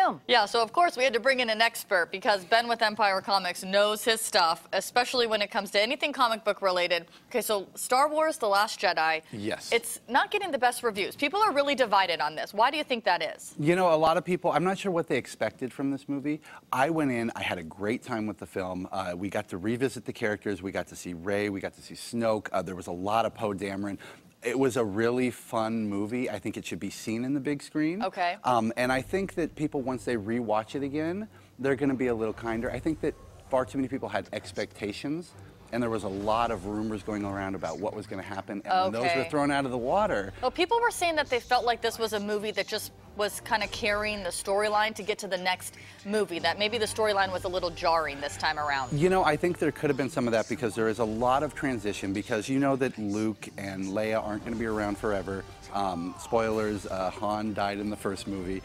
film. Yeah, so of course we had to bring in an expert because Ben with Empire Comics knows his stuff, especially when it comes to anything comic book related. Okay, so Star Wars: The Last Jedi. Yes. It's not getting the best reviews. People are really divided on this. Why do you think that is? You know, a lot of people, I'm not sure what they expected from this movie. I went in, I had a great time with the film. We got to revisit the characters. We got to see Rey. We got to see Snoke. There was a lot of Poe Dameron. It was a really fun movie. I think it should be seen in the big screen. Okay. And I think that people, once they rewatch it again, they're going to be a little kinder. I think that far too many people had expectations, and there was a lot of rumors going around about what was going to happen, and when those were thrown out of the water. Well, people were saying that they felt like this was a movie that just was kind of carrying the storyline to get to the next movie, that maybe the storyline was a little jarring this time around. You know, I think there could have been some of that because there is a lot of transition, because you know that Luke and Leia aren't going to be around forever. Spoilers, Han died in the first movie.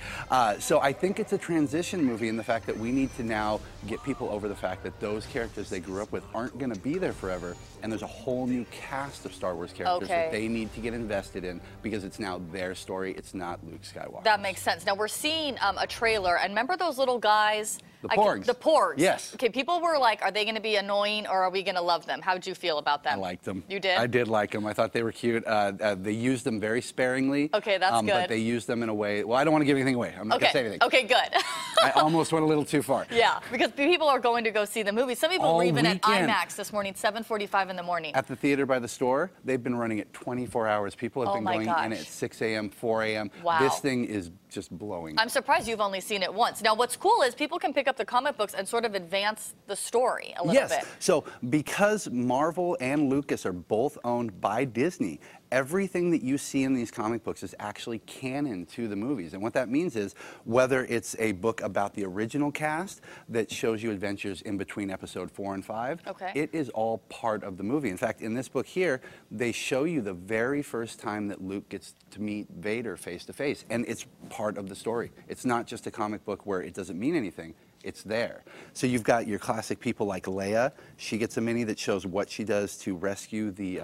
So I think it's a transition movie in the fact that we need to now get people over the fact that those characters they grew up with aren't going to be there forever, and there's a whole new cast of Star Wars characters that they need to get invested in because it's now their story, it's not Luke Skywalker. That makes sense. Now we're seeing a trailer, and remember those little guys? The porgs. The porgs. Yes. Okay, people were like, are they going to be annoying or are we going to love them? How'd you feel about them? I liked them. You did? I did like them. I thought they were cute. They used them very sparingly. Okay, that's good. But they used them in a way, well, I don't want to give anything away. I'm not going to say anything. Okay, good. I almost went a little too far. Yeah, because people are going to go see the movie. Some people were even at IMAX this morning, 7:45 in the morning. At the theater by the store, they've been running it 24 hours. People have been going in at 6 a.m., 4 a.m. Wow. This thing is just blowing. I'm surprised you've only seen it once. Now, what's cool is people can pick up the comic books and sort of advance the story a little bit. Yes. So because Marvel and Lucas are both owned by Disney, everything that you see in these comic books is actually canon to the movies. And what that means is whether it's a book about the original cast that shows you adventures in between episode 4 and 5, it is all part of the movie. In fact, in this book here, they show you the very first time that Luke gets to meet Vader face to face. And it's part of the story. It's not just a comic book where it doesn't mean anything. It's there. So you've got your classic people like Leia. She gets a mini that shows what she does to rescue the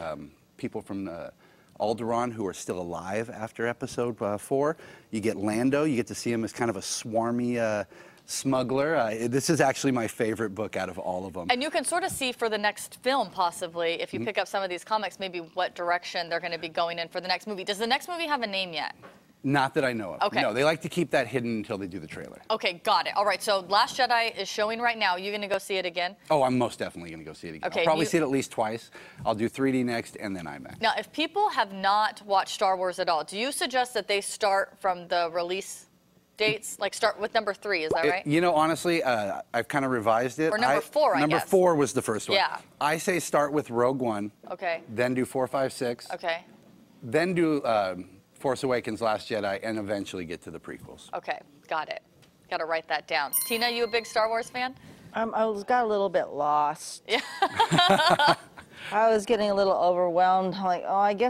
people from Alderaan who are still alive after episode 4. You get Lando. You get to see him as kind of a swarmy smuggler. This is actually my favorite book out of all of them. And you can sort of see for the next film, possibly, if you pick up some of these comics, maybe what direction they're going to be going in for the next movie. Does the next movie have a name yet? Not that I know of. Okay. No, they like to keep that hidden until they do the trailer. Okay, got it. All right, so Last Jedi is showing right now. You going to go see it again? Oh, I'm most definitely going to go see it again. Okay, I'll probably see it at least twice. I'll do 3D next and then IMAX. Now, if people have not watched Star Wars at all, do you suggest that they start from the release dates? Like start with number 3, is that right? You know, honestly, I've kind of revised it. Or number 4, I guess. Number 4 was the first one. Yeah. I say start with Rogue One. Okay. Then do 4, 5, 6. Okay. Then do Force Awakens, Last Jedi, and eventually get to the prequels. Okay, got it. Got to write that down. Tina, you a big Star Wars fan? I got a little bit lost. Yeah. I was getting a little overwhelmed. I'm like, oh, I guess